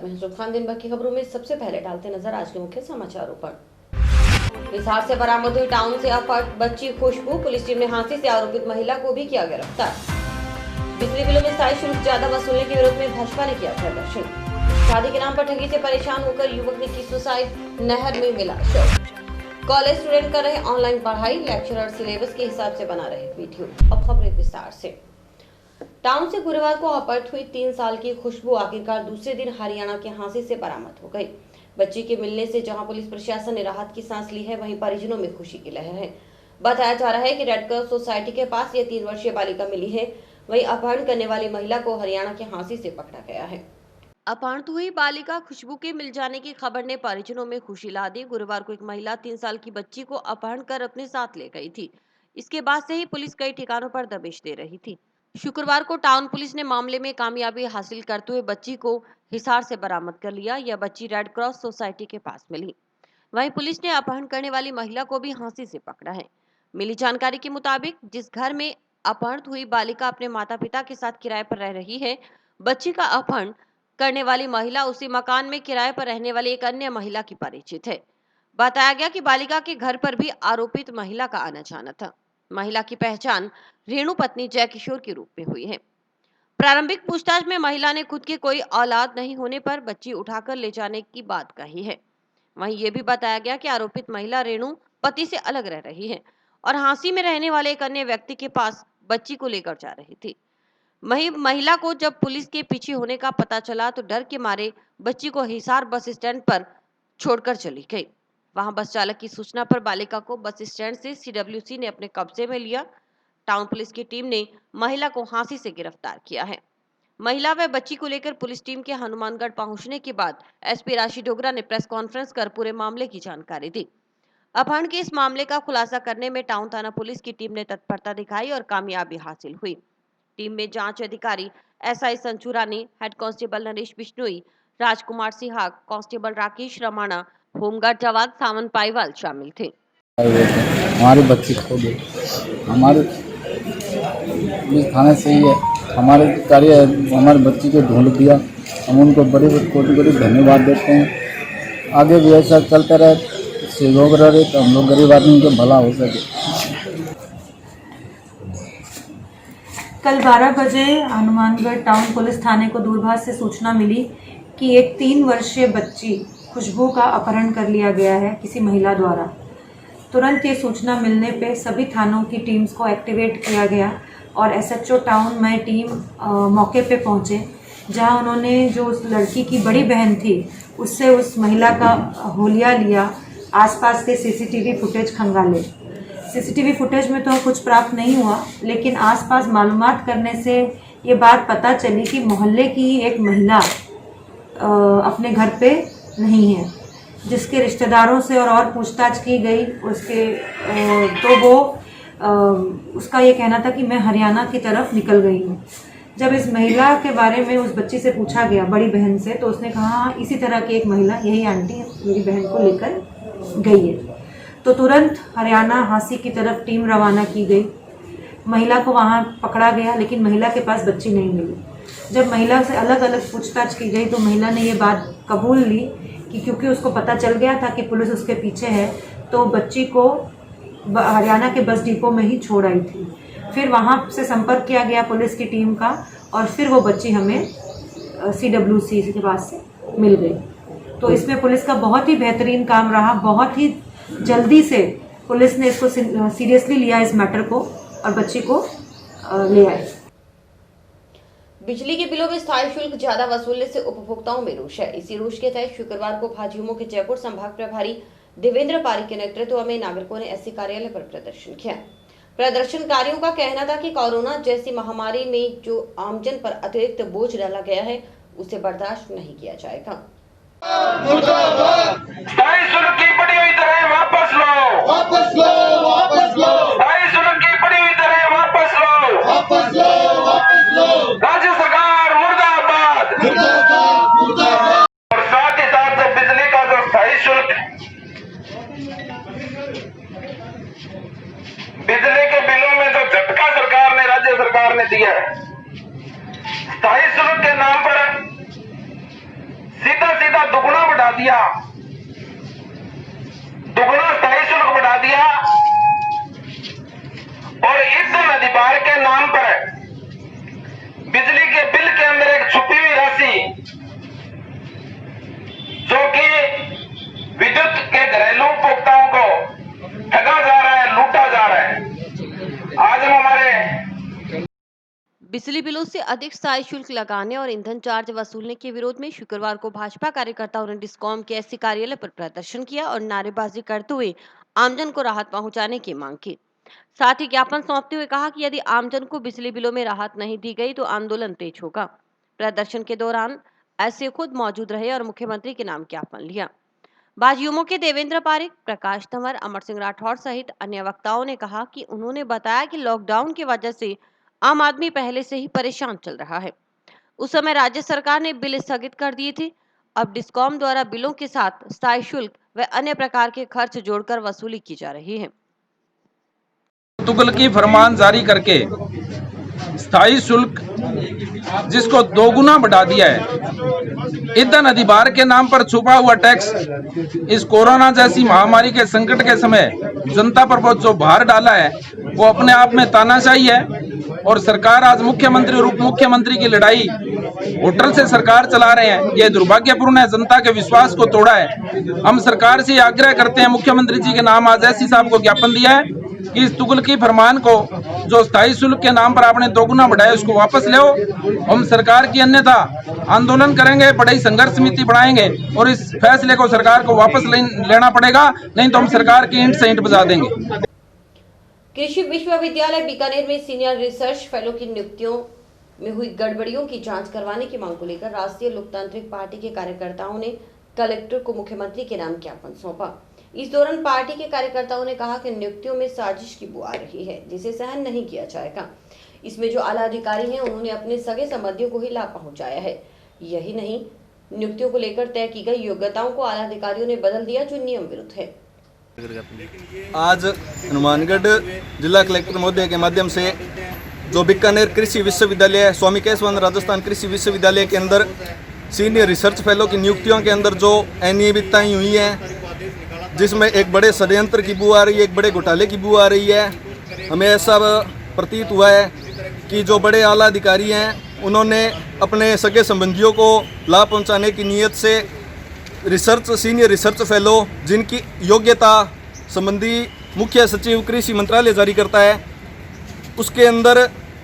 नमस्कार, मैं हजरत खान। दिन भर की खबरों में सबसे पहले डालते नजर आज के मुख्य समाचारों पर। हिसार से बरामद हुई टाउन से अपहृत बच्ची खुशबू। पुलिस टीम ने हाथी से आरोपित महिला को भी किया गिरफ्तार। बिजली बिलों में स्थायी शुल्क ज्यादा वसूलने के विरोध में भाजपा ने किया प्रदर्शन। शादी के नाम पर ठगी से परेशान होकर युवक ने की सुसाइड, नहर में मिला शव। कॉलेज स्टूडेंट कर रहे ऑनलाइन पढ़ाई, लेक्चरर सिलेबस के हिसाब से बना रहे वीडियो। अब खबरें विस्तार से। टाउन से गुरुवार को अपहृत हुई 3 साल की खुशबू आखिरकार दूसरे दिन हरियाणा के हांसी से बरामद हो गई। बच्ची के मिलने से जहां पुलिस प्रशासन ने राहत की सांस ली है, वहीं परिजनों में खुशी की लहर है। बताया जा रहा है कि रेड क्रॉस सोसाइटी के पास ये 3 वर्षीय बालिका मिली है। वहीं अपहरण करने वाली महिला को हरियाणा के हांसी से पकड़ा गया है। अपहरण हुई बालिका खुशबू के मिल जाने की खबर ने परिजनों में खुशी ला दी। गुरुवार को एक महिला 3 साल की बच्ची को अपहरण कर अपने साथ ले गई थी। इसके बाद से ही पुलिस कई ठिकानों पर दबिश दे रही थी। शुक्रवार को टाउन पुलिस ने मामले में कामयाबी हासिल करते हुए बच्ची को हिसार से बरामद कर लिया। यह बच्ची रेड क्रॉस सोसाइटी के पास मिली। वहीं पुलिस ने अपहरण करने वाली महिला को भी हांसी से पकड़ा है। मिली जानकारी के मुताबिक जिस घर में अपहरण हुई बालिका अपने माता पिता के साथ किराए पर रह रही है, बच्ची का अपहरण करने वाली महिला उसी मकान में किराए पर रहने वाली एक अन्य महिला की परिचित है। बताया गया कि बालिका के घर पर भी आरोपित महिला का आना जाना था। महिला की पहचान रेणु पत्नी जय किशोर के रूप में हुई है। प्रारंभिक पूछताछ में महिला ने खुद के कोई औलाद नहीं होने पर बच्ची उठाकर ले जाने की बात कही है। वहीं ये भी बताया गया कि आरोपित महिला रेणु पति से अलग रह रही है और हांसी में रहने वाले एक अन्य व्यक्ति के पास बच्ची को लेकर जा रही थी। वहीं महिला को जब पुलिस के पीछे होने का पता चला तो डर के मारे बच्ची को हिसार बस स्टैंड पर छोड़कर चली गई। वहां बस चालक की सूचना पर बालिका को बस स्टैंड से सीडब्ल्यूसी ने अपने कब्जे में लिया। टाउन पुलिस की टीम ने महिला को हांसी से गिरफ्तार किया है। महिला व बच्ची को लेकर पुलिस टीम के हनुमानगढ़ पहुंचने के बाद एसपी राशि डोगरा ने प्रेस कॉन्फ्रेंस कर पूरे मामले की जानकारी दी। अपहरण के इस मामले का खुलासा करने में टाउन थाना पुलिस की टीम ने तत्परता दिखाई और कामयाबी हासिल हुई। टीम में जांच अधिकारी एसआई संचू रानी, हेड कांस्टेबल नरेश बिश्नोई, राजकुमार सिहाग, कांस्टेबल राकेश रमाना, होमगार्ड जवान सावन पाईवाल शामिल थे। हमारी बच्ची खो गई। हमारे पुलिस थाने से ही है, हमारे कार्य हमारी बच्ची को ढूंढ दिया। हम उनको बड़े कोटि धन्यवाद देते हैं। आगे भी ऐसा चलता रहे, सहयोग रहे तो हम लोग गरीब आदमी का भला हो सके। कल 12 बजे हनुमानगढ़ टाउन पुलिस थाने को दूरभाष से सूचना मिली कि एक 3 वर्षीय बच्ची खुशबू का अपहरण कर लिया गया है किसी महिला द्वारा। तुरंत ये सूचना मिलने पे सभी थानों की टीम्स को एक्टिवेट किया गया और एसएचओ टाउन में टीम मौके पे पहुंचे, जहां उन्होंने जो उस लड़की की बड़ी बहन थी उससे उस महिला का होलिया लिया, आसपास के सीसीटीवी फुटेज खंगाले। सीसीटीवी फुटेज में तो कुछ प्राप्त नहीं हुआ, लेकिन आसपास मालूमात करने से ये बात पता चली कि मोहल्ले की एक महिला अपने घर पे नहीं है। जिसके रिश्तेदारों से और पूछताछ की गई तो वो उसका ये कहना था कि मैं हरियाणा की तरफ निकल गई हूँ। जब इस महिला के बारे में उस बच्ची से पूछा गया, बड़ी बहन से, तो उसने कहा हाँ, इसी तरह की एक महिला, यही आंटी मेरी बहन को लेकर गई है। तो तुरंत हरियाणा हांसी की तरफ टीम रवाना की गई। महिला को वहाँ पकड़ा गया, लेकिन महिला के पास बच्ची नहीं मिली। जब महिला से अलग अलग पूछताछ की गई तो महिला ने ये बात कबूल ली कि क्योंकि उसको पता चल गया था कि पुलिस उसके पीछे है, तो बच्ची को हरियाणा के बस डिपो में ही छोड़ आई थी। फिर वहाँ से संपर्क किया गया पुलिस की टीम का और फिर वो बच्ची हमें सीडब्ल्यूसी के पास से मिल गई। तो इसमें पुलिस का बहुत ही बेहतरीन काम रहा। बहुत ही जल्दी से पुलिस ने इसको सीरियसली लिया, इस मैटर को, और बच्ची को ले आए। बिजली के बिलों में स्थायी शुल्क ज्यादा वसूलने से उपभोक्ताओं में रोष है। इसी रोष के तहत शुक्रवार को भाजयुमो के जयपुर संभाग प्रभारी देवेंद्र पारिक के नेतृत्व में नागरिकों ने एससी कार्यालय पर प्रदर्शन किया। प्रदर्शनकारियों का कहना था कि कोरोना जैसी महामारी में जो आमजन पर अतिरिक्त बोझ डाला गया है, उसे बर्दाश्त नहीं किया जाएगा। स्थायी शुल्क की बढ़ी हुई दरें वापस लो, वापस लो, वापस लो। स्थायी शुल्क की बढ़ी हुई दरें वापस लो, वापस लो, वापस लो। राज्य सरकार मुर्दाबाद, मुर्दाबाद, मुर्दाबाद। और साथ ही साथ जो बिजली का जो स्थायी शुल्क, बिजली के बिलों में जो झटका सरकार ने, राज्य सरकार ने दिया है, स्थायी शुल्क के नाम पर सीधा सीधा दुगुना बढ़ा दिया, दुगुना स्थायी शुल्क बढ़ा दिया और ईंधन अधिभार के नाम पर बिजली के बिल के अंदर एक छुपी हुई राशि जो कि विद्युत के घरेलू उपभोक्ताओं को ठगा जा रहा है, लूटा जा रहा है। आज हम हमारे बिजली बिलों से अधिक स्थायी शुल्क लगाने और ईंधन चार्ज वसूलने के विरोध में शुक्रवार को भाजपा कार्यकर्ताओं ने डिस्कॉम के एससी कार्यालय पर प्रदर्शन किया और नारेबाजी करते हुए आमजन को राहत पहुंचाने की मांग की। साथ ही ज्ञापन सौंपते हुए कहा कि यदि आमजन को बिजली बिलों में राहत नहीं दी गई तो आंदोलन तेज होगा। प्रदर्शन के दौरान एससी खुद मौजूद रहे और मुख्यमंत्री के नाम ज्ञापन लिया। भाजयुमो के देवेंद्र पारिक, प्रकाश तंवर, अमर सिंह राठौर सहित अन्य वक्ताओं ने कहा कि उन्होंने बताया कि लॉकडाउन की वजह से आम आदमी पहले से ही परेशान चल रहा है। उस समय राज्य सरकार ने बिल स्थगित कर दिए थे। अब डिस्कॉम द्वारा बिलों के साथ स्थायी शुल्क व अन्य प्रकार के खर्च जोड़कर वसूली की जा रही है। तुगलकी फरमान जारी करके स्थायी शुल्क जिसको दोगुना बढ़ा दिया है, ईंधन अधिभार के नाम पर छुपा हुआ टैक्स इस कोरोना जैसी महामारी के संकट के समय जनता पर जो भार डाला है वो अपने आप में तानाशाही है। और सरकार आज मुख्यमंत्री और उप मुख्यमंत्री की लड़ाई होटल से सरकार चला रहे हैं, ये दुर्भाग्यपूर्ण है, जनता के विश्वास को तोड़ा है। हम सरकार से आग्रह करते हैं, मुख्यमंत्री जी के नाम आज एससी साहब को ज्ञापन दिया है कि इस तुगलकी फरमान को जो स्थायी शुल्क के नाम पर आपने दोगुना बढ़ाया उसको वापस ले। हम सरकार की अन्यथा आंदोलन करेंगे, बड़ी संघर्ष समिति बनाएंगे और इस फैसले को सरकार को वापस लेना पड़ेगा, नहीं तो हम सरकार की ईंट से ईंट बजा देंगे। कृषि विश्वविद्यालय बीकानेर में सीनियर रिसर्च फेलो की नियुक्तियों में हुई गड़बड़ियों की जांच करवाने की मांग को लेकर राष्ट्रीय लोकतांत्रिक पार्टी के कार्यकर्ताओं ने कलेक्टर को मुख्यमंत्री के नाम ज्ञापन सौंपा। इस दौरान पार्टी के कार्यकर्ताओं ने कहा कि नियुक्तियों में साजिश की बू आ रही है, जिसे सहन नहीं किया जाएगा। इसमें जो आला अधिकारी हैं उन्होंने अपने सगे संबंधियों को ही लाभ पहुंचाया है। यही नहीं, नियुक्तियों को लेकर तय की गई योग्यताओं को आला अधिकारियों ने बदल दिया, जो नियम विरुद्ध है। आज हनुमानगढ़ जिला कलेक्टर महोदय के माध्यम से जो बीकानेर कृषि विश्वविद्यालय, स्वामी केशवन राजस्थान कृषि विश्वविद्यालय के अंदर सीनियर रिसर्च फेलो की नियुक्तियों के अंदर जो अनियमितताएं हुई हैं, जिसमें एक बड़े षड्यंत्र की बू आ रही है, एक बड़े घोटाले की बू आ रही है। हमें ऐसा प्रतीत हुआ है कि जो बड़े आला अधिकारी हैं उन्होंने अपने सगे संबंधियों को लाभ पहुंचाने की नीयत से सीनियर रिसर्च फेलो जिनकी योग्यता संबंधी मुख्य सचिव कृषि मंत्रालय जारी करता है, उसके अंदर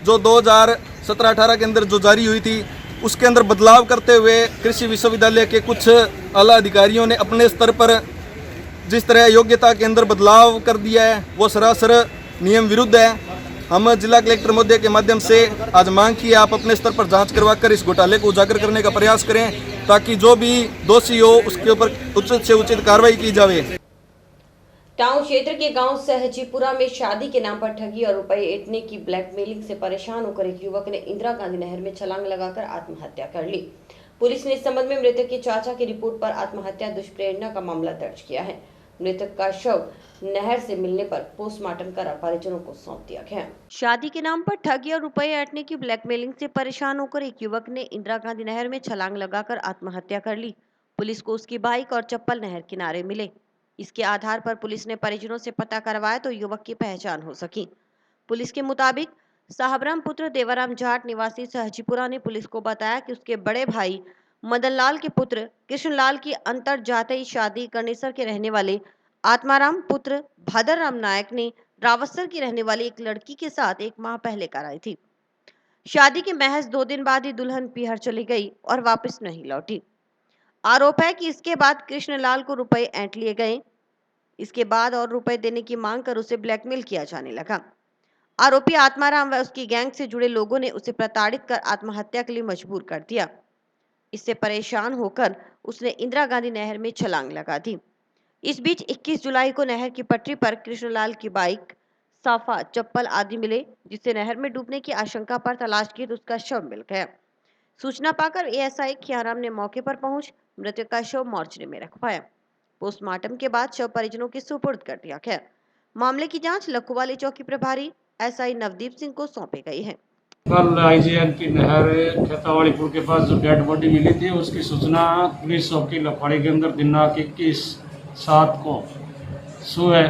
जो 2017-18 के अंदर जो जारी हुई थी उसके अंदर बदलाव करते हुए कृषि विश्वविद्यालय के कुछ आला अधिकारियों ने अपने स्तर पर जिस तरह योग्यता के अंदर बदलाव कर दिया है वो सरासर नियम विरुद्ध है। हम जिला कलेक्टर महोदय के माध्यम से आज मांग की आप अपने स्तर पर जांच करवाकर इस घोटाले को उजागर करने का प्रयास करें, ताकि जो भी दोषी हो उसके ऊपर उचित से उचित कार्रवाई की जाए। टाउन क्षेत्र के गांव सहजीपुरा में शादी के नाम पर ठगी और रुपए ऐंठने की ब्लैकमेलिंग से परेशान होकर एक युवक ने इंदिरा गांधी नहर में छलांग लगाकर आत्महत्या कर ली। पुलिस ने इस संबंध में मृतक के चाचा की रिपोर्ट पर आत्महत्या दुष्प्रेरणा का मामला दर्ज किया है। मृतक का शव नहर से मिलने पर पोस्टमार्टम कर परिजनों को सौंप दिया गया। शादी के नाम पर ठगी और रुपए ऐंठने की ब्लैकमेलिंग से परेशान होकर एक युवक ने इंदिरा गांधी नहर में छलांग लगाकर आत्महत्या कर ली। पुलिस को उसकी बाइक और चप्पल नहर किनारे मिले। इसके आधार पर पुलिस ने परिजनों से पता करवाया तो युवक की पहचान हो सकी। पुलिस के मुताबिक साहबराम पुत्र देवाराम जाट निवासी सहजीपुरा ने पुलिस को बताया कि उसके बड़े भाई मदनलाल के पुत्र कृष्णलाल की अंतर जातीय शादी कर्णेसर के रहने वाले आत्माराम पुत्र भादरराम नायक ने रावतसर की रहने वाली एक लड़की के साथ 1 माह पहले कराई थी। शादी के महज 2 दिन बाद ही दुल्हन पीहर चली गई और वापस नहीं लौटी। आरोप है कि इसके बाद कृष्णलाल को रुपए ऐंठ लिए गए। इसके बाद और रुपए देने की मांग कर उसे ब्लैकमेल किया जाने लगा। आरोपी आत्माराम व उसकी गैंग से जुड़े लोगों ने उसे प्रताड़ित कर आत्महत्या के लिए मजबूर कर दिया। इससे परेशान होकर उसने इंदिरा गांधी नहर में छलांग लगा दी। इस बीच 21 जुलाई को नहर की पटरी पर कृष्णलाल की बाइक, साफा, चप्पल आदि मिले, जिससे नहर में डूबने की आशंका पर तलाश की तो उसका शव मिल गया। सूचना पाकर एएसआई खियाराम ने मौके पर पहुंच मृतक का शव मोर्चरी में रखवाया। पोस्टमार्टम के बाद शव परिजनों के सुपुर्द कर दिया गया। मामले की जांच लखोवाली चौकी प्रभारी एसआई नवदीप सिंह को सौंपी गई है। कल आईजीएन की नहर खेतावाड़ी पुल के पास जो डेड बॉडी मिली थी उसकी सूचना पुलिस चौकी लखवाड़ी के अंदर दिनांक 21/7 को सुबह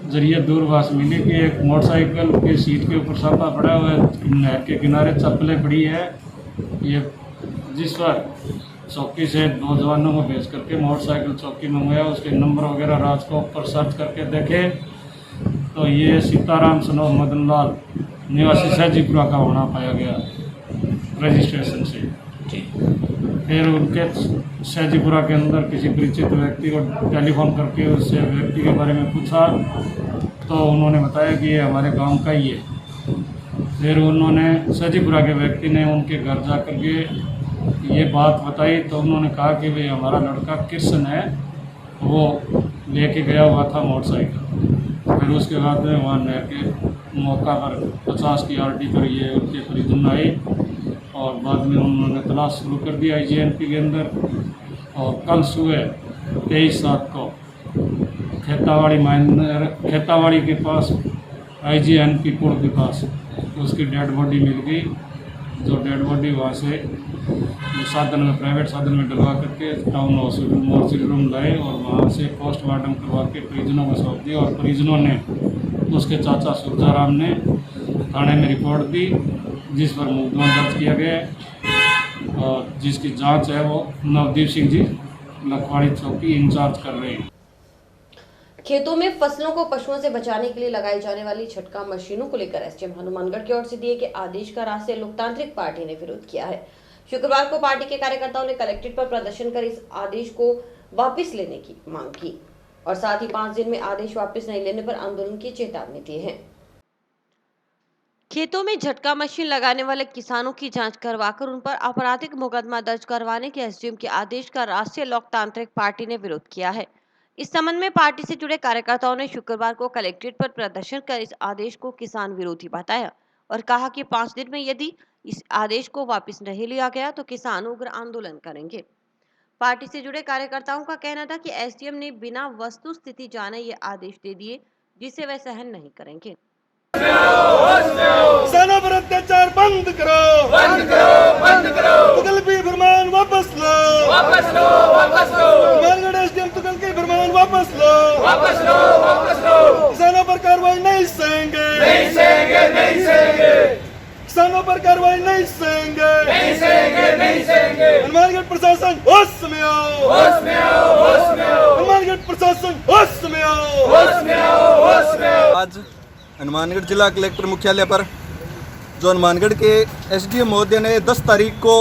जरिए दूरभाष मिली कि एक मोटरसाइकिल की सीट के ऊपर छापा पड़ा हुआ है, नहर के किनारे चप्पलें पड़ी है। ये जिस पर चौकी से 2 जवानों को भेज करके मोटरसाइकिल चौकी मंगवाया, उसके नंबर वगैरह रात को ऊपर सर्च करके देखे तो ये सीताराम सनो मदन लाल निवासी सहजीपुरा का होना पाया गया रजिस्ट्रेशन से। फिर उनके सहजीपुरा के अंदर किसी परिचित व्यक्ति को टेलीफोन करके उससे व्यक्ति के बारे में पूछा तो उन्होंने बताया कि ये हमारे गांव का ही है। फिर उन्होंने सहजीपुरा के व्यक्ति ने उनके घर जा कर के ये बात बताई तो उन्होंने कहा कि भाई हमारा लड़का कृष्ण है, वो लेके गया हुआ था मोटरसाइकिल। फिर उसके बाद में वहाँ नहर के मौका पर 50 की आरटी पर ये उनके परिजन आए और बाद में उन्होंने तलाश शुरू कर दी आईजीएनपी के अंदर। और कल सुबह 23/7 को खेतावाड़ी के पास आईजीएनपी पुल के पास उसकी डेड बॉडी मिल गई। जो डेड बॉडी वहाँ से साधन में प्राइवेट साधन में डलवा करके टाउन हॉस्पिटल मोर्चरी रूम लाए और वहाँ से पोस्टमार्टम करवा के परिजनों को सौंप दिया। और परिजनों ने उसके चाचा सुरजाराम ने थाने में रिपोर्ट दी जिस पर मुकदमा दर्ज किया गया है और जिसकी जांच है वो नवदीप सिंह जी लखवाड़ी चौकी इंचार्ज कर रहे हैं। खेतों में फसलों को पशुओं से बचाने के लिए लगाई जाने वाली झटका मशीनों को लेकर एसडीएम हनुमानगढ़ की ओर से दिए गए आदेश का राष्ट्रीय लोकतांत्रिक पार्टी ने विरोध किया है। शुक्रवार को पार्टी के कार्यकर्ताओं ने कलेक्ट्रेट पर प्रदर्शन कर इस आदेश को वापस लेने की मांग की और साथ ही 5 दिन में आदेश वापस नहीं लेने पर आंदोलन की चेतावनी दी है। खेतों में झटका मशीन लगाने वाले किसानों की जांच करवाकर उन पर आपराधिक मुकदमा दर्ज करवाने के एसडीएम के आदेश का राष्ट्रीय लोकतांत्रिक पार्टी ने विरोध किया है। इस संबंध में पार्टी से जुड़े कार्यकर्ताओं ने शुक्रवार को कलेक्ट्रेट पर प्रदर्शन कर इस आदेश को किसान विरोधी बताया और कहा कि 5 दिन में यदि इस आदेश को वापस नहीं लिया गया तो किसान उग्र आंदोलन करेंगे। पार्टी से जुड़े कार्यकर्ताओं का कहना था कि एसडीएम ने बिना वस्तु स्थिति जाने ये आदेश दे दिए जिसे वे सहन नहीं करेंगे। किसानों पर अत्याचार बंद करो, बंद करो, बंद करो। तुगलकी फरमान वापस लो, वापस लो, वापस लो। हनुमानगढ़ एसडीएम तुगलकी फरमान वापस लो, वापस लो, वापस लो। किसानों पर कार्रवाई नहीं सहेंगे, नहीं सहेंगे, नहीं सहेंगे। किसानों पर कार्रवाई नहीं सहेंगे, नहीं सहेंगे, नहीं सहेंगे। हनुमानगढ़ प्रशासन होश में आओ, होश में आओ, होश में आओ। हनुमानगढ़ प्रशासन होश में आओ, होश में आओ, होश में आओ। आज हनुमानगढ़ जिला कलेक्टर मुख्यालय पर जो हनुमानगढ़ के एसडीएम महोदय ने 10 तारीख को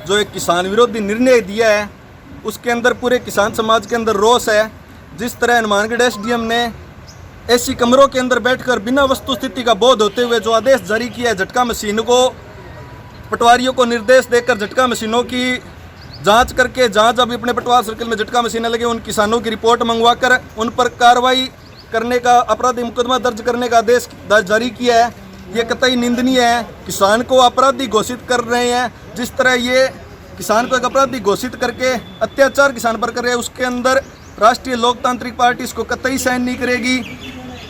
जो एक किसान विरोधी निर्णय दिया है उसके अंदर पूरे किसान समाज के अंदर रोष है। जिस तरह हनुमानगढ़ एसडीएम ने एसी कमरों के अंदर बैठकर बिना वस्तु स्थिति का बोध होते हुए जो आदेश जारी किया है, झटका मशीनों को पटवारियों को निर्देश देकर झटका मशीनों की जांच करके जहाँ जब अपने पटवार सर्कल में झटका मशीनें लगे उन किसानों की रिपोर्ट मंगवाकर उन पर कार्रवाई करने का आपराधिक मुकदमा दर्ज करने का आदेश जारी किया है। ये कतई निंदनीय है। किसान को अपराधी घोषित कर रहे हैं। जिस तरह ये किसान को एक अपराधी घोषित करके अत्याचार किसान पर कर रहे हैं उसके अंदर राष्ट्रीय लोकतांत्रिक पार्टी इसको कतई सहन नहीं करेगी।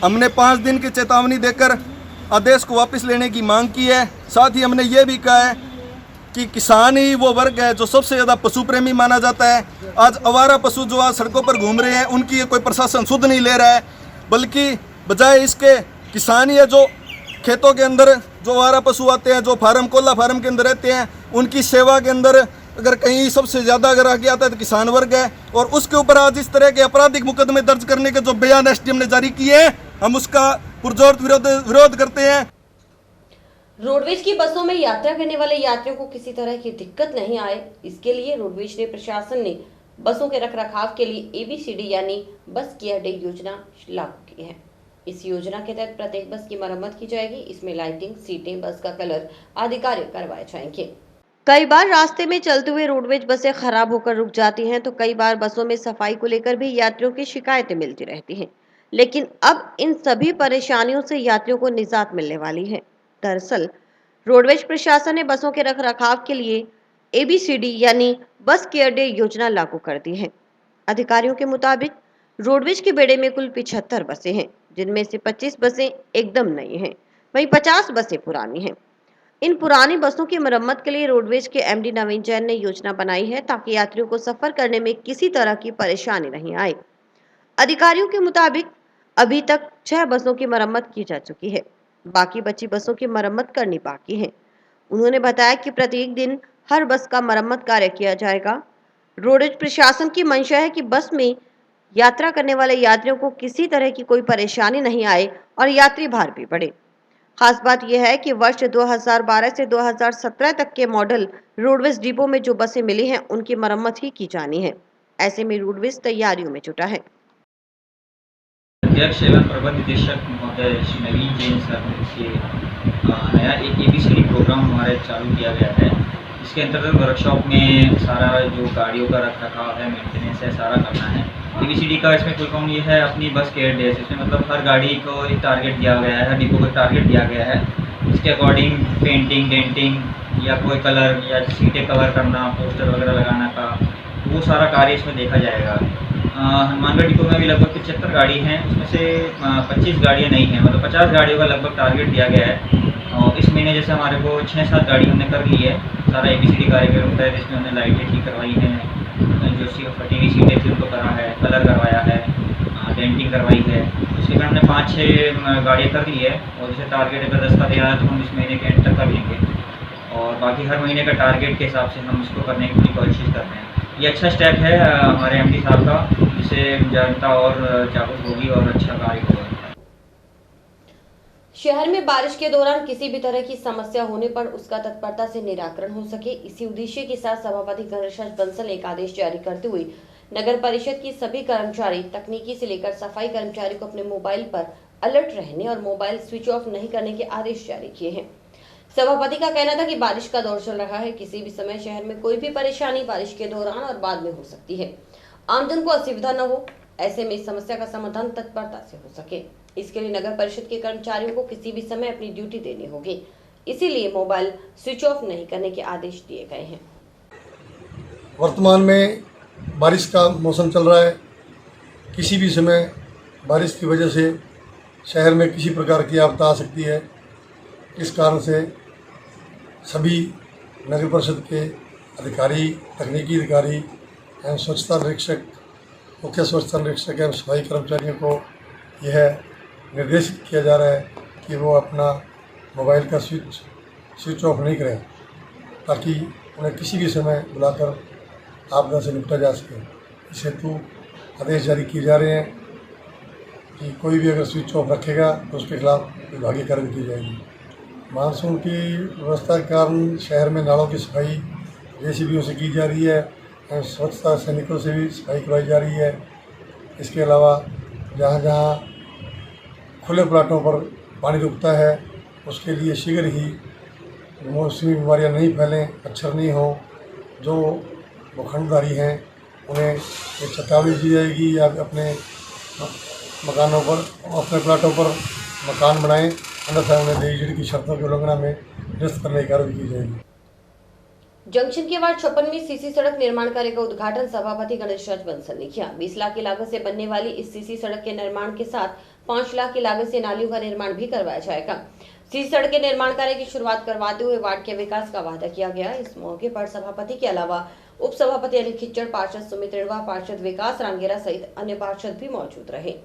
हमने 5 दिन की चेतावनी देकर आदेश को वापस लेने की मांग की है। साथ ही हमने ये भी कहा है कि किसान ही वो वर्ग है जो सबसे ज़्यादा पशु प्रेमी माना जाता है। आज आवारा पशु जो आज सड़कों पर घूम रहे हैं उनकी कोई प्रशासन सुध नहीं ले रहा है, बल्कि बजाय इसके किसान ही है जो खेतों के अंदर जो आवारा पशु आते हैं, जो फार्म कोल्ला फार्म के अंदर रहते हैं, उनकी सेवा के अंदर अगर कहीं सबसे ज़्यादा अगर आगे आता है तो किसान वर्ग है। और उसके ऊपर आज इस तरह के आपराधिक मुकदमे दर्ज करने के जो बयान एसडीएम ने जारी किए हैं हम उसका पुरजोर विरोध करते हैं। रोडवेज की बसों में यात्रा करने वाले यात्रियों को किसी तरह की दिक्कत नहीं आए, इसके लिए रोडवेज ने प्रशासन ने बसों के रखरखाव के लिए ABCD यानी बस केयर डे योजना लागू की है। इस योजना के तहत प्रत्येक बस की मरम्मत की जाएगी। इसमें लाइटिंग, सीटें, बस का कलर आदि कार्य करवाए जाएंगे। कई बार रास्ते में चलते हुए रोडवेज बसें खराब होकर रुक जाती हैं, तो कई बार बसों में सफाई को लेकर भी यात्रियों की शिकायतें मिलती रहती हैं। लेकिन अब इन सभी परेशानियों से यात्रियों को निजात मिलने वाली है। दरअसल रोडवेज प्रशासन ने बसों के रखरखाव के लिए ABCD यानी बस केयर डे योजना लागू कर दी है। अधिकारियों के मुताबिक रोडवेज के बेड़े में कुल 75 बसें हैं, जिनमें से 25 बसें एकदम नई हैं, वहीं 50 बसें पुरानी हैं। इन पुरानी बसों की मरम्मत के लिए रोडवेज के एमडी नवीन जैन ने योजना बनाई है ताकि यात्रियों को सफर करने में किसी तरह की परेशानी नहीं आए। अधिकारियों के मुताबिक अभी तक 6 बसों की मरम्मत की जा चुकी है, बाकी बची बसों की मरम्मत करनी बाकी है। उन्होंने बताया कि प्रत्येक दिन हर बस का मरम्मत कार्य किया जाएगा। रोडवेज प्रशासन की मंशा है कि बस में यात्रा करने वाले यात्रियों को किसी तरह की कोई परेशानी नहीं आए और यात्री भार भी बढ़े। खास बात यह है कि वर्ष 2012 से 2017 तक के मॉडल रोडवेज डिपो में जो बसें मिली हैं उनकी मरम्मत ही की जानी है। ऐसे में रोडवेज तैयारियों में जुटा है। अध्यक्ष एवं प्रबंध निदेशक महोदय श्री नवीन जैन सर के नया एक ABCD प्रोग्राम हमारे चालू किया गया है। इसके अंतर्गत वर्कशॉप में सारा जो गाड़ियों का रखरखाव है, मेंटेनेंस है, सारा करना है। ABCD का इसमें फुल फॉर्म ये है अपनी बस केयर डेज। इसमें मतलब हर गाड़ी को एक टारगेट दिया गया है, हर डिपो को टारगेट दिया गया है। इसके अकॉर्डिंग पेंटिंग, डेंटिंग या कोई कलर या सीटें कवर करना, पोस्टर वगैरह लगाना का, वो सारा कार्य इसमें देखा जाएगा। हनुमानगढ़ डिपो में भी लगभग 75 गाड़ी हैं, उसमें से 25 गाड़ियाँ नहीं हैं, मतलब 50 गाड़ियों का लगभग टारगेट दिया गया है। और इस महीने जैसे हमारे को 6-7 गाड़ी हमने कर ली है। सारा ABCD कार्यक्रम होता है जिसमें हमने लाइटें ठीक करवाई हैं, जो फटी हुई सीटें थी उनको करा है, कलर करवाया है, डेंटिंग करवाई है। उसके बाद हमने 5-6 गाड़ियाँ कर ली है और जैसे टारगेट अगर 10 का दे रहा है तो हम इस महीने के एंड तक कर लेंगे और बाकी हर महीने का टारगेट के हिसाब से हम इसको करने की पूरी कोशिश कर रहे हैं। ये अच्छा स्टेप है हमारे MD साहब का, जिससे जनता और जागरूक होगी और अच्छा कार्य होगा। शहर में बारिश के दौरान किसी भी तरह की समस्या होने पर उसका तत्परता से निराकरण हो सके, इसी उद्देश्य के साथ सभापति गणेशराज बंसल ने एक आदेश जारी करते हुए नगर परिषद की सभी कर्मचारी, तकनीकी से लेकर सफाई कर्मचारी को अपने मोबाइल पर अलर्ट रहने और मोबाइल स्विच ऑफ नहीं करने के आदेश जारी किए हैं। सभापति का कहना था कि बारिश का दौर चल रहा है, किसी भी समय शहर में कोई भी परेशानी बारिश के दौरान और बाद में हो सकती है। आमजन को असुविधा न हो, ऐसे में इस समस्या का समाधान तत्परता से हो सके, इसके लिए नगर परिषद के कर्मचारियों को किसी भी समय अपनी ड्यूटी देनी होगी। इसीलिए मोबाइल स्विच ऑफ नहीं करने के आदेश दिए गए हैं। वर्तमान में बारिश का मौसम चल रहा है, किसी भी समय बारिश की वजह से शहर में किसी प्रकार की आपदा आ सकती है। इस कारण से सभी नगर परिषद के अधिकारी, तकनीकी अधिकारी एवं स्वच्छता निरीक्षक, मुख्य स्वच्छता निरीक्षक एवं सफाई कर्मचारियों को यह निर्देशित किया जा रहा है कि वो अपना मोबाइल का स्विच ऑफ नहीं करें, ताकि उन्हें किसी भी समय बुलाकर आपदा से निपटा जा सके। इस हेतु आदेश जारी किए जा रहे हैं कि कोई भी अगर स्विच ऑफ रखेगा तो उसके खिलाफ विभागीय कार्रवाई की जाएगी। मानसून की व्यवस्था के कारण शहर में नालों की सफाई JCBओं से की जा रही है, स्वच्छता सैनिकों से भी सफाई करवाई जा रही है। इसके अलावा जहाँ जहाँ खुले प्लाटों पर पानी रुकता है उसके लिए शीघ्र ही मौसमी बीमारियाँ नहीं फैलें, मच्छर नहीं हो, जो भूखंडधारी हैं उन्हें एक चेतावनी दी जाएगी या अपने मकानों पर, अपने प्लाटों पर मकान बनाएं, अन्यथा उन्हें DGD की शर्तों की उल्लंघना में निरस्त करने की कार्रवाई की जाएगी। जंक्शन के वार्ड 56 में सीसी सड़क निर्माण कार्य का उद्घाटन सभापति गणेशराज बंसल ने किया। 20 लाख की लागत से बनने वाली इस सीसी सड़क के निर्माण के साथ 5 लाख की लागत से नालियों का निर्माण भी करवाया जाएगा। सीसी सड़क के निर्माण कार्य की शुरुआत करवाते हुए वार्ड के विकास का वादा किया गया। इस मौके पर सभापति के अलावा उप सभापति अनिल खिच्चड़, पार्षद सुमित रेणवा, पार्षद विकास रानगेरा सहित अन्य पार्षद भी मौजूद रहे।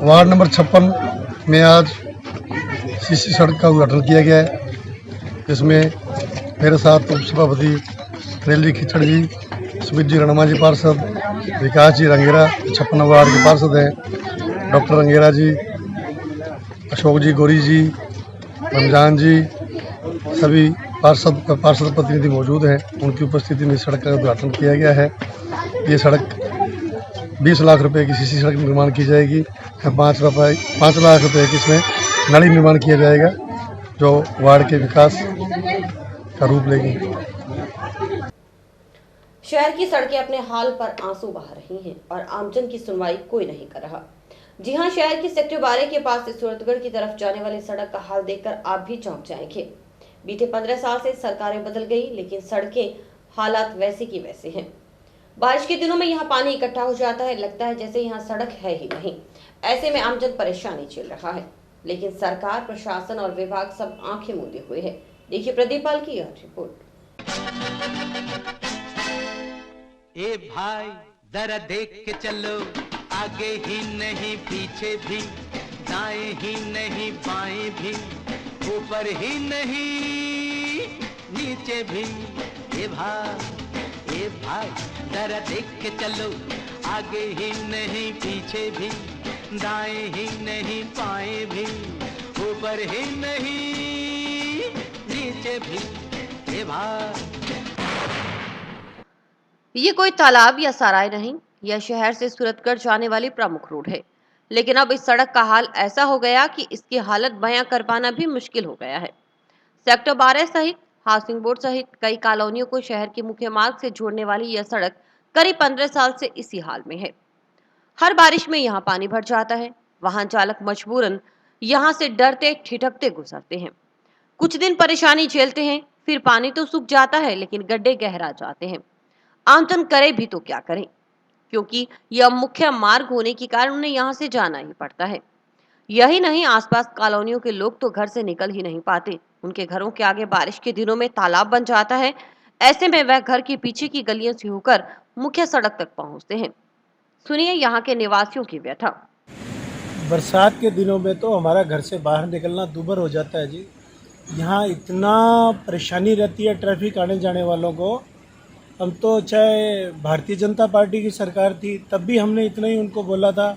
वार्ड नंबर 56 में आज सीसी सड़क का उद्घाटन किया गया है, जिसमें मेरे साथ उप सभापति अनिल जी खिच्चड़ जी, सुमित जी रेणवा जी पार्षद, विकास जी रंगेरा 56 वार्ड के पार्षद हैं, डॉक्टर रंगेरा जी, अशोक जी, गौरी जी, रमजान जी, सभी पार्षद प्रतिनिधि मौजूद हैं। उनकी उपस्थिति में सड़क का उद्घाटन किया गया है। ये सड़क 20 लाख रुपए की सीसी सड़क निर्माण की जाएगी। 5 लाख रुपए की इसमें नाली निर्माण किया जाएगा, जो वार्ड के विकास का रूप लेगी। शहर की सड़कें अपने हाल पर आंसू बहा रही हैं और आमजन की सुनवाई कोई नहीं कर रहा। जी हां, शहर की सेक्टर 12 के पास से सूरतगढ़ की तरफ जाने वाली सड़क का हाल देखकर आप भी चौंक जाएंगे। बीते 15 साल से सरकारें बदल गई, लेकिन सड़कें हालात वैसे की वैसे हैं। बारिश के दिनों में यहाँ पानी इकट्ठा हो जाता है, लगता है जैसे यहाँ सड़क है ही नहीं। ऐसे में आमजन परेशानी झेल रहा है, लेकिन सरकार, प्रशासन और विभाग सब आंखें मूंदे हुए है। देखिए प्रदीप पाल की यह रिपोर्ट। ए भाई जरा देख के चलो, आगे ही नहीं पीछे भी, दाएं ही नहीं बाएं भी, ऊपर ही नहीं नीचे भी। ए भाई जरा देख के चलो, आगे ही नहीं पीछे भी, दाएं ही नहीं बाएं भी, ऊपर ही नहीं नीचे भी। ए भाई ये कोई तालाब या सराय नहीं, यह शहर से सूरतगढ़ जाने वाली प्रमुख रोड है। लेकिन अब इस सड़क का हाल ऐसा हो गया कि इसकी हालत बयां कर पाना भी मुश्किल हो गया है। सेक्टर 12 सहित हाउसिंग बोर्ड सहित कई कॉलोनियों को शहर के मुख्य मार्ग से जोड़ने वाली यह सड़क करीब 15 साल से इसी हाल में है। हर बारिश में यहाँ पानी भर जाता है। वाहन चालक मजबूरन यहाँ से डरते ठिठकते गुजरते हैं। कुछ दिन परेशानी झेलते हैं, फिर पानी तो सूख जाता है, लेकिन गड्ढे गहरा जाते हैं। आमजन करे भी तो क्या करें, क्योंकि यह मुख्य मार्ग होने के कारण उन्हें यहाँ से जाना ही पड़ता है। यही नहीं, आसपास कॉलोनियों के लोग तो घर से निकल ही नहीं पाते। उनके घरों के आगे बारिश के दिनों में तालाब बन जाता है। ऐसे में वह घर के पीछे की गलियों से होकर मुख्य सड़क तक पहुंचते हैं। सुनिए यहाँ के निवासियों की व्यथा। बरसात के दिनों में तो हमारा घर से बाहर निकलना दूभर हो जाता है जी। यहाँ इतना परेशानी रहती है ट्रैफिक आने जाने वालों को। हम तो चाहे भारतीय जनता पार्टी की सरकार थी तब भी हमने इतना ही उनको बोला था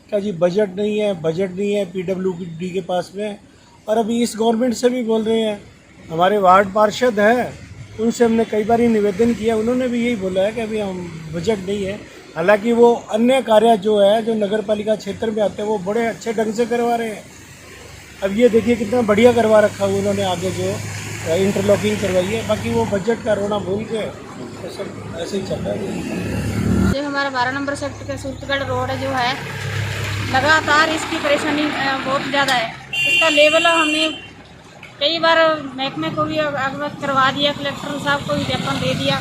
क्या जी बजट नहीं है पीडब्ल्यूडी के पास में। और अभी इस गवर्नमेंट से भी बोल रहे हैं, हमारे वार्ड पार्षद हैं उनसे हमने कई बार निवेदन किया, उन्होंने भी यही बोला है कि अभी हम बजट नहीं है। हालांकि वो अन्य कार्य जो नगर पालिका क्षेत्र में आते हैं वो बड़े अच्छे ढंग से करवा रहे हैं। अब ये देखिए कितना बढ़िया करवा रखा है उन्होंने, आगे जो इंटरलॉकिंग करवाई है। बाकी वो बजट का रोना भूल के तो सब ऐसे ही चल रहा है। जो हमारा 12 नंबर सेक्टर का सूरतगढ़ रोड जो है, लगातार इसकी परेशानी बहुत ज़्यादा है। इसका लेवल हमने कई बार महकमे को भी अवगत करवा दिया, कलेक्टर साहब को भी ज्ञापन दे दिया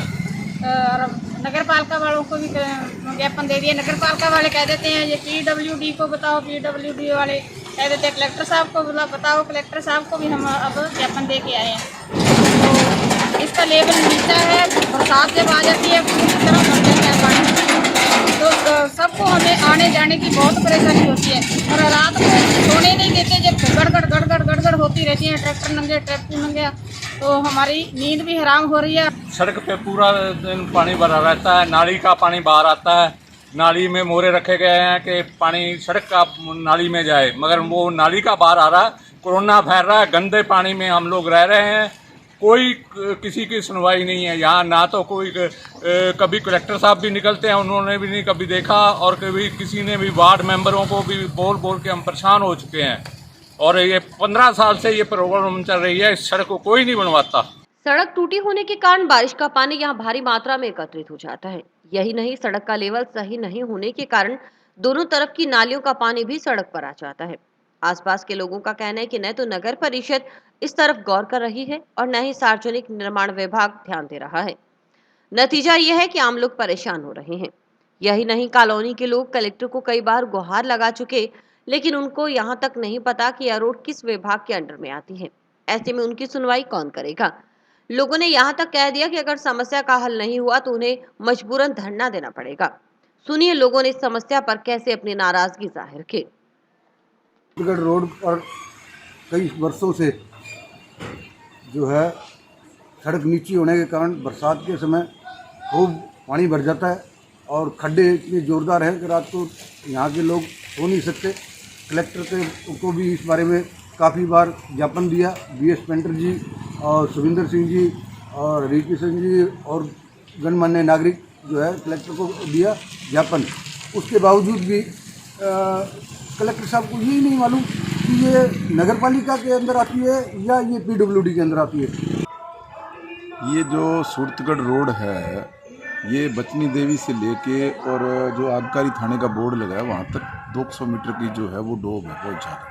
और नगर पालिका वालों को भी ज्ञापन दे दिया। नगर पालिका वाले कह देते हैं ये पीडब्ल्यूडी को बताओ, पीडब्ल्यूडी वाले कह देते हैं कलेक्टर साहब को बताओ। कलेक्टर साहब को भी हम अब ज्ञापन दे के आए हैं। तो इसका लेवल नीचा है, बरसात जब आ जाती है पूरी तरह भर जाता है पानी, तो सबको हमें आने जाने की बहुत परेशानी होती है। और रात को सोने नहीं देते, जब गड़गड़ होती रहती है, ट्रैक्टर नंगे ट्रैक्टर नंगे, तो हमारी नींद भी हराम हो रही है। सड़क पे पूरा दिन पानी भरा रहता है, नाली का पानी बाहर आता है। नाली में मोरे रखे गए हैं कि पानी सड़क का नाली में जाए, मगर वो नाली का बाहर आ रहा है, कोरोना फैल रहा है। गंदे पानी में हम लोग रह रहे हैं, कोई किसी की सुनवाई नहीं है यहाँ। ना तो कोई कभी कलेक्टर साहब भी निकलते हैं, उन्होंने भी नहीं कभी देखा, और कभी किसी ने भी वार्ड मेंबरों को भी बोल के हम परेशान हो चुके हैं। और ये 15 साल से ये प्रॉब्लम चल रही है, इस सड़क को कोई नहीं बनवाता। सड़क टूटी होने के कारण बारिश का पानी यहाँ भारी मात्रा में एकत्रित हो जाता है। यही नहीं, सड़क का लेवल सही नहीं होने के कारण दोनों तरफ की नालियों का पानी भी सड़क पर आ जाता है। आसपास के लोगों का कहना है कि न तो नगर परिषद इस तरफ गौर कर रही है और न ही सार्वजनिक निर्माण विभाग ध्यान दे रहा है। नतीजा यह है कि आम लोग परेशान हो रहे हैं। यही नहीं, कॉलोनी के लोग कलेक्टर को कई बार गुहार लगा चुके, लेकिन उनको यहाँ तक नहीं पता कि यह रोड किस विभाग के अंडर में आती है। ऐसे में उनकी सुनवाई कौन करेगा। लोगों ने यहाँ तक कह दिया कि अगर समस्या का हल नहीं हुआ तो उन्हें मजबूरन धरना देना पड़ेगा। सुनिए लोगों ने इस समस्या पर कैसे अपनी नाराजगी जाहिर की। रोड पर कई वर्षों से जो है सड़क नीची होने के कारण बरसात के समय खूब पानी भर जाता है और खड्डे इतने ज़ोरदार हैं कि रात को यहाँ के लोग सो नहीं सकते। कलेक्टर को भी इस बारे में काफ़ी बार ज्ञापन दिया। BS पेंटर जी और सुविंदर सिंह जी और हरिकिशन जी और गणमान्य नागरिक जो है कलेक्टर को दिया ज्ञापन। उसके बावजूद भी कलेक्टर साहब को यही नहीं मालूम कि ये नगर पालिका के अंदर आती है या ये PWD के अंदर आती है। ये जो सूरतगढ़ रोड है ये बचनी देवी से लेके और जो आबकारी थाने का बोर्ड लगा है वहाँ तक 200 मीटर की जो है वो डोब है बहुत ज़्यादा।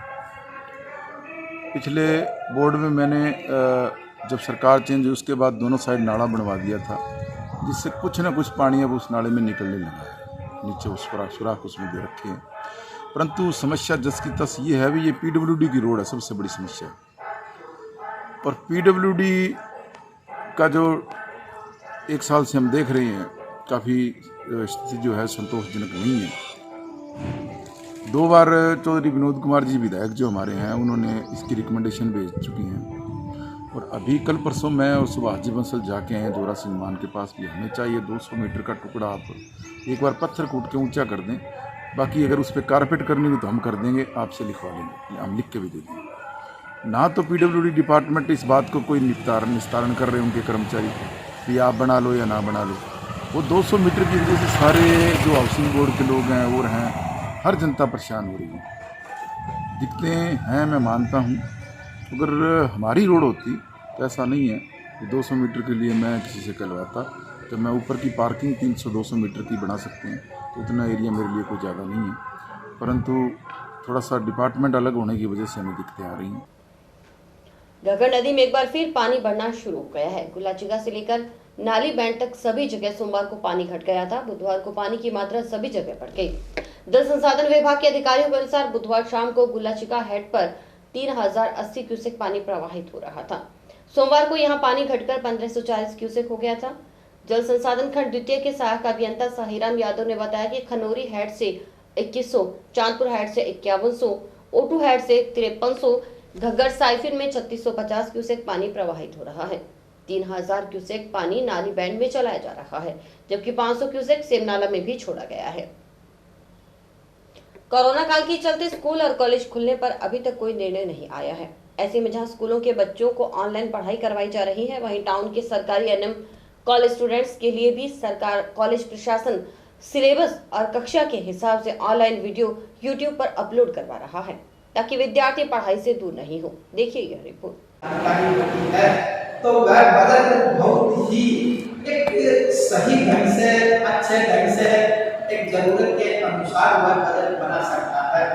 पिछले बोर्ड में मैंने जब सरकार चेंज हुई उसके बाद दोनों साइड नाला बनवा दिया था, जिससे कुछ ना कुछ पानी अब उस नाले में निकलने लगा है। नीचे उस सुराख उसमें दे रखे हैं, परंतु समस्या जस की तस ये है भी ये PWD की रोड है सबसे बड़ी समस्या। और PWD का जो 1 साल से हम देख रहे हैं काफ़ी स्थिति जो है संतोषजनक नहीं है। 2 बार चौधरी विनोद कुमार जी विधायक जो हमारे हैं उन्होंने इसकी रिकमेंडेशन भेज चुकी हैं, और अभी कल परसों मैं और सुभाष जी बंसल जाके हैं जोरा सिंह मान के पास भी हमें चाहिए 200 मीटर का टुकड़ा। आप एक बार पत्थर कूट के ऊंचा कर दें, बाकी अगर उस पर कारपेट करनी हो तो हम कर देंगे, आपसे लिखवा लेंगे, हम लिख के भी दे देंगे। ना तो PWD डिपार्टमेंट इस बात को कोई निस्तारण कर रहे हैं उनके कर्मचारी कि आप बना लो या ना बना लो। वो 200 मीटर की वजह से सारे जो हाउसिंग बोर्ड के लोग हैं और हैं हर जनता परेशान हो रही है। दिखते हैं मैं मानता हूँ, अगर हमारी रोड होती तो ऐसा नहीं है कि 200 मीटर के लिए मैं किसी से कहलवाता, तो मैं ऊपर की पार्किंग 300-200 मीटर की बना सकते हैं, तो उतना एरिया मेरे लिए कोई ज़्यादा नहीं है, परंतु थोड़ा सा डिपार्टमेंट अलग होने की वजह से हमें दिक्कतें आ रही हैं। घग्गर नदी में एक बार फिर पानी बढ़ना शुरू हो गया है। गुलाचिका से लेकर नाली बैंड तक सभी जगह सोमवार को पानी घट गया था। बुधवार को पानी की मात्रा सभी जगह बढ़ गई। जल संसाधन विभाग के अधिकारियों के अनुसार बुधवार शाम को गुलाचिका हेड पर 3080 क्यूसेक पानी प्रवाहित हो रहा था। सोमवार को यहां पानी घटकर 1540 क्यूसेक हो गया था। जल संसाधन खंड द्वितीय के सहायक अभियंता साहिराम यादव ने बताया कि खनौरी हेड से 2100, चांदपुर हेड से 5100, ओटू हेड से 5300, घग्गर साइफिन में 3650 क्यूसेक पानी प्रवाहित हो रहा है। 3000 क्यूसेक पानी नाली बैंड में चलाया जा रहा है, जबकि 500 क्यूसेक सेमनाला में भी छोड़ा गया है। कोरोना काल के चलते स्कूल और कॉलेज खुलने पर अभी तक कोई निर्णय नहीं आया है। ऐसे में जहां स्कूलों के बच्चों को ऑनलाइन पढ़ाई करवाई जा रही है, वहीं टाउन के सरकारी एनएम कॉलेज स्टूडेंट्स के लिए भी सरकार कॉलेज प्रशासन सिलेबस और कक्षा के हिसाब से ऑनलाइन वीडियो यूट्यूब पर अपलोड करवा रहा है, ताकि विद्यार्थी पढ़ाई से दूर नहीं हो। देखिए यह रिपोर्ट। तो वह बजट बहुत ही एक सही ढंग से, अच्छे ढंग से, एक जरूरत के अनुसार वह बजट बना सकता है,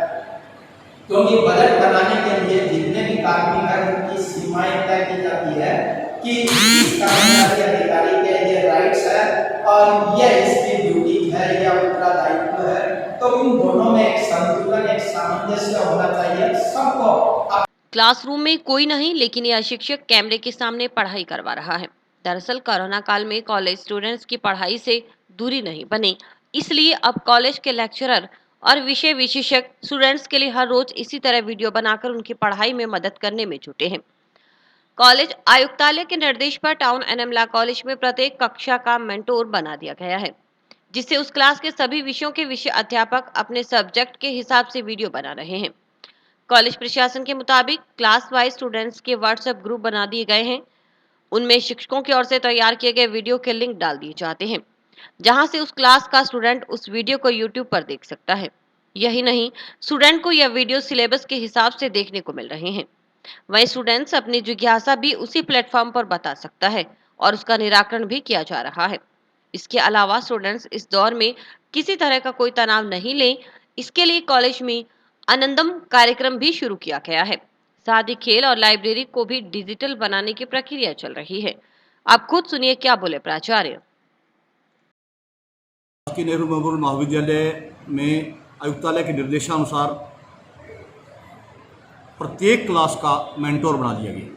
क्योंकि बजट बनाने के लिए जितने भी कार्मिक हैं उनकी सीमाएं तय की जाती है कि इस कर्मचारी अधिकारी के ये राइट्स है और यह इसकी ड्यूटी है या उत्तरदायित्व है। तो उन दोनों में एक संतुलन, एक सामंजस्य होना चाहिए सबको। क्लासरूम में कोई नहीं, लेकिन यह शिक्षक कैमरे के सामने पढ़ाई करवा रहा है। दरअसल कोरोना काल में कॉलेज स्टूडेंट्स की पढ़ाई से दूरी नहीं बनी, इसलिए अब कॉलेज के लेक्चरर और विषय विशेषज्ञ स्टूडेंट्स के लिए हर रोज इसी तरह वीडियो बनाकर उनकी पढ़ाई में मदद करने में जुटे हैं। कॉलेज आयुक्तालय के निर्देश पर टाउन एनएम लॉ कॉलेज में प्रत्येक कक्षा का मेंटोर बना दिया गया है, जिससे उस क्लास के सभी विषयों के विषय अध्यापक अपने सब्जेक्ट के हिसाब से वीडियो बना रहे हैं। कॉलेज प्रशासन के मुताबिक क्लास वाइज स्टूडेंट्स के व्हाट्सएप ग्रुप बना दिए गए हैं। उनमें शिक्षकों की ओर से तैयार किए गए वीडियो के लिंक डाल दिए जाते हैं, जहां से उस क्लास का स्टूडेंट उस वीडियो को यूट्यूब पर देख सकता है। यही नहीं, स्टूडेंट को यह वीडियो सिलेबस के हिसाब से देखने को मिल रहे हैं। वहीं स्टूडेंट्स अपनी जिज्ञासा भी उसी प्लेटफॉर्म पर बता सकता है और उसका निराकरण भी किया जा रहा है। इसके अलावा स्टूडेंट्स इस दौर में किसी तरह का कोई तनाव नहीं लें, इसके लिए कॉलेज में आनंदम कार्यक्रम भी शुरू किया गया है। साथ ही खेल और लाइब्रेरी को भी डिजिटल बनाने की प्रक्रिया चल रही है। आप खुद सुनिए क्या बोले प्राचार्य। नेहरू मेमोरियल महाविद्यालय में आयुक्तालय के निर्देशानुसार प्रत्येक क्लास का मेंटोर बना दिया गया।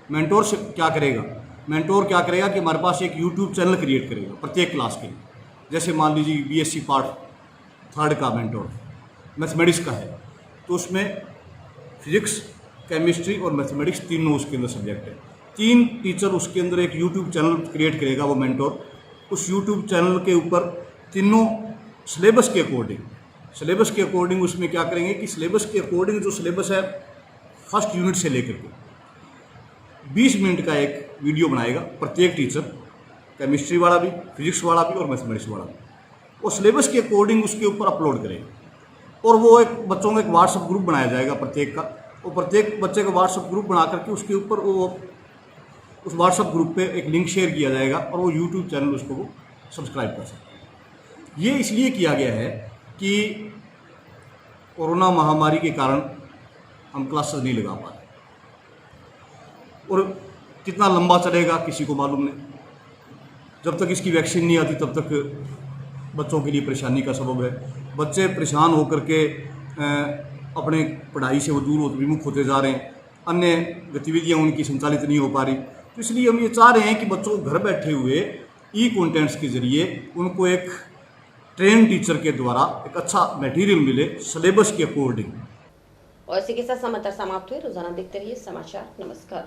मेंटोर से क्या करेगा? मेंटोर क्या करेगा कि हमारे पास एक यूट्यूब चैनल क्रिएट करेगा प्रत्येक क्लास के लिए। जैसे मान लीजिए बीएससी पार्ट 3rd का मेंटोर मैथमेटिक्स का है, तो उसमें फिजिक्स, केमिस्ट्री और मैथमेटिक्स तीनों उसके अंदर सब्जेक्ट है। 3 टीचर उसके अंदर एक यूट्यूब चैनल क्रिएट करेगा वो मेंटोर। उस यूट्यूब चैनल के ऊपर तीनों सिलेबस के अकॉर्डिंग उसमें क्या करेंगे कि सिलेबस के अकॉर्डिंग जो सिलेबस है फर्स्ट यूनिट से लेकर के 20 मिनट का एक वीडियो बनाएगा प्रत्येक टीचर, केमिस्ट्री वाला भी, फिजिक्स वाला भी और मैथमेटिक्स वाला भी। वो सिलेबस के अकॉर्डिंग उसके ऊपर अपलोड करेगा और वो एक बच्चों का एक व्हाट्सएप ग्रुप बनाया जाएगा प्रत्येक का। वो प्रत्येक बच्चे का व्हाट्सएप ग्रुप बना करके उसके ऊपर वो उस व्हाट्सएप ग्रुप पे एक लिंक शेयर किया जाएगा और वो यूट्यूब चैनल उसको वो सब्सक्राइब कर सकते हैं। ये इसलिए किया गया है कि कोरोना महामारी के कारण हम क्लासेस नहीं लगा पा रहे और कितना लंबा चलेगा किसी को मालूम नहीं। जब तक इसकी वैक्सीन नहीं आती तब तक बच्चों के लिए परेशानी का सबब है। बच्चे परेशान होकर के अपने पढ़ाई से वो दूर विमुख होते जा रहे हैं, अन्य गतिविधियां उनकी संचालित नहीं हो पा रही। तो इसलिए हम ये चाह रहे हैं कि बच्चों को घर बैठे हुए ई कंटेंट्स के ज़रिए उनको एक ट्रेन टीचर के द्वारा एक अच्छा मटेरियल मिले सिलेबस के अकॉर्डिंग। और इसी के साथ समाचार समाप्त हुए। रोजाना देखते रहिए समाचार। नमस्कार।